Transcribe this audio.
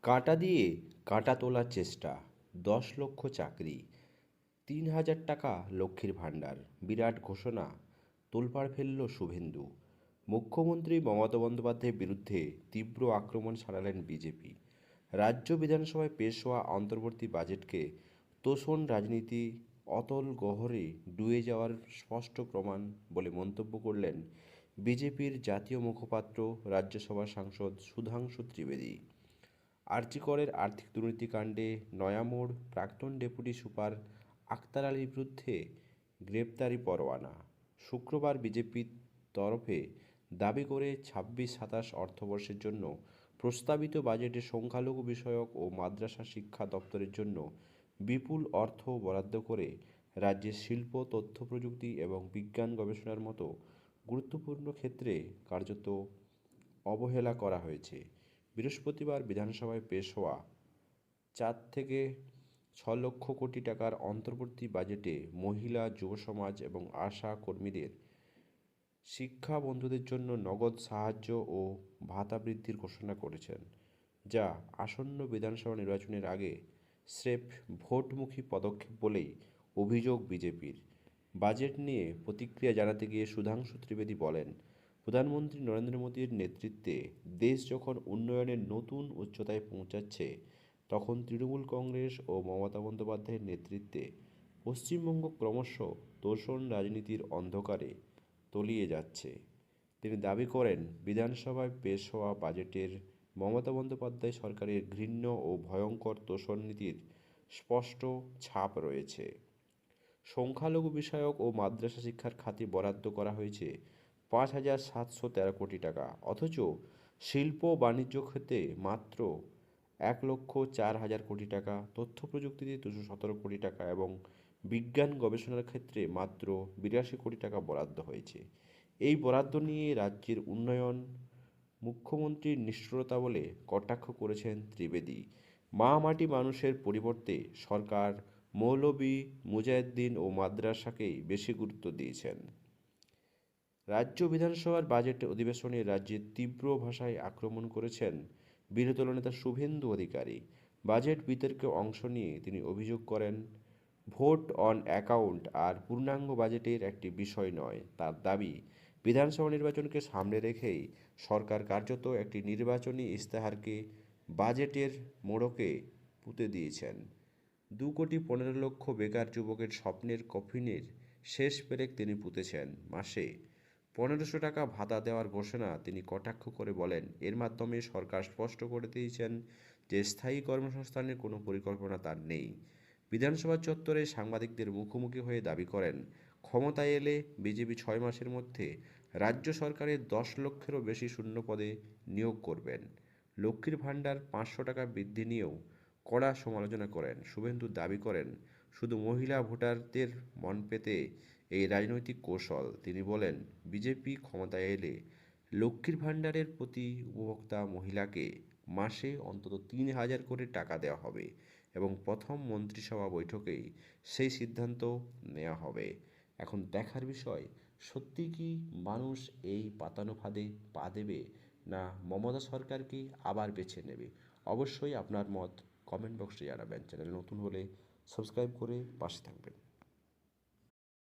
কাঁটা দিয়ে কাঁটা তোলার চেষ্টা, 10 লক্ষ চাকরি, 3,000 টাকা লক্ষ্মীর ভাণ্ডার, বিরাট ঘোষণা, তোলপাড় ফেলল শুভেন্দু। মুখ্যমন্ত্রী মমতা বন্দ্যোপাধ্যায়ের বিরুদ্ধে তীব্র আক্রমণ ছাড়ালেন বিজেপি। রাজ্য বিধানসভায় পেশ হওয়া অন্তর্বর্তী বাজেটকে তোষণ রাজনীতি, অতল গহ্বরে ডুবে যাওয়ার স্পষ্ট প্রমাণ বলে মন্তব্য করলেন বিজেপির জাতীয় মুখপাত্র রাজ্যসভার সাংসদ সুধাংশু ত্রিবেদী। আরজি করের আর্থিক দুর্নীতিকাণ্ডে নয়ামোড় প্রাক্তন ডেপুটি সুপার আক্তার আলীর বিরুদ্ধে গ্রেপ্তারি পরোয়ানা। শুক্রবার বিজেপির তরফে দাবি করে 26-27 অর্থবর্ষের জন্য প্রস্তাবিত বাজেটে সংখ্যালঘু বিষয়ক ও মাদ্রাসা শিক্ষা দপ্তরের জন্য বিপুল অর্থ বরাদ্দ করে রাজ্যের শিল্প, তথ্য প্রযুক্তি এবং বিজ্ঞান গবেষণার মতো গুরুত্বপূর্ণ ক্ষেত্রে কার্যত অবহেলা করা হয়েছে। বৃহস্পতিবার বিধানসভায় পেশ হওয়া 4 থেকে 6 লক্ষ কোটি টাকার অন্তর্বর্তী বাজেটে মহিলা, যুব সমাজ এবং আশা কর্মীদের শিক্ষা বন্ধুদের জন্য নগদ সাহায্য ও ভাতা বৃদ্ধির ঘোষণা করেছেন, যা আসন্ন বিধানসভা নির্বাচনের আগে স্রেফ ভোটমুখী পদক্ষেপ বলেই অভিযোগ বিজেপির। বাজেট নিয়ে প্রতিক্রিয়া জানাতে গিয়ে সুধাংশু ত্রিবেদী বলেন, প্রধানমন্ত্রী নরেন্দ্র মোদীর নেতৃত্বে দেশ যখন উন্নয়নের নতুন উচ্চতায় পৌঁছাচ্ছে, তখন তৃণমূল কংগ্রেস ও মমতা বন্দ্যোপাধ্যায়ের নেতৃত্বে পশ্চিমবঙ্গ ক্রমশ তোষণ রাজনীতির অন্ধকারে তলিয়ে যাচ্ছে। তিনি দাবি করেন, বিধানসভায় পেশ হওয়া বাজেটের মমতা বন্দ্যোপাধ্যায় সরকারের ঘৃণ্য ও ভয়ঙ্কর তোষণ নীতির স্পষ্ট ছাপ রয়েছে। সংখ্যালঘু বিষয়ক ও মাদ্রাসা শিক্ষার খাতে বরাদ্দ করা হয়েছে 5,713 কোটি টাকা, অথচ শিল্প ও বাণিজ্য খাতে মাত্র 1,04,000 কোটি টাকা, তথ্য প্রযুক্তিতে 217 কোটি টাকা এবং বিজ্ঞান গবেষণার ক্ষেত্রে মাত্র 82 কোটি টাকা বরাদ্দ হয়েছে। এই বরাদ্দ নিয়ে রাজ্যের উন্নয়ন মুখ্যমন্ত্রীর নিষ্ঠুরতা বলে কটাক্ষ করেছেন ত্রিবেদী। মা মাটি মানুষের পরিবর্তে সরকার মৌলভী মুজাহিদ্দিন ও মাদ্রাসাকেই বেশি গুরুত্ব দিয়েছেন। রাজ্য বিধানসভার বাজেট অধিবেশনে রাজ্যের তীব্র ভাষায় আক্রমণ করেছেন বিরোধী দলনেতা শুভেন্দু অধিকারী। বাজেট বিতর্কে অংশ নিয়ে তিনি অভিযোগ করেন, ভোট অন অ্যাকাউন্ট আর পূর্ণাঙ্গ বাজেটের একটি বিষয় নয়। তার দাবি, বিধানসভা নির্বাচনকে সামনে রেখেই সরকার কার্যত একটি নির্বাচনী ইশতেহারকে বাজেটের মোড়কে পুঁতে দিয়েছেন। 2,15,00,000 বেকার যুবকের স্বপ্নের কফিনের শেষ পেরেক তিনি পুঁতেছেন। মাসে 1,500 টাকা ভাতা দেওয়ার ঘোষণা তিনি কটাক্ষ করে বলেন, এর মাধ্যমে সরকার স্পষ্ট করে দিয়েছেন যে স্থায়ী কর্মসংস্থানের কোনো পরিকল্পনা তার নেই। বিধানসভা চত্বরে সাংবাদিকদের মুখোমুখি হয়ে দাবি করেন, ক্ষমতায় এলে বিজেপি 6 মাসের মধ্যে রাজ্য সরকারের 10 লক্ষেরও বেশি শূন্য পদে নিয়োগ করবেন। লক্ষ্মীর ভাণ্ডার 500 টাকা বৃদ্ধি নিয়েও কড়া সমালোচনা করেন। শুভেন্দু দাবি করেন, শুধু মহিলা ভোটারদের মন পেতে এই রাজনৈতিক কৌশল। তিনি বলেন, বিজেপি ক্ষমতায় এলে লক্ষ্মীর ভাণ্ডারের প্রতি উপভোক্তা মহিলাকে মাসে অন্তত 3,000 করে টাকা দেওয়া হবে এবং প্রথম মন্ত্রিসভা বৈঠকেই সেই সিদ্ধান্ত নেওয়া হবে। এখন দেখার বিষয়, সত্যি কি মানুষ এই পাতানো ফাঁদে পা দেবে, না মমতা সরকারকে আবার বেছে নেবে? অবশ্যই আপনার মত কমেন্ট বক্সে জানাবেন। চ্যানেল নতুন হলে সাবস্ক্রাইব করে পাশে থাকবেন।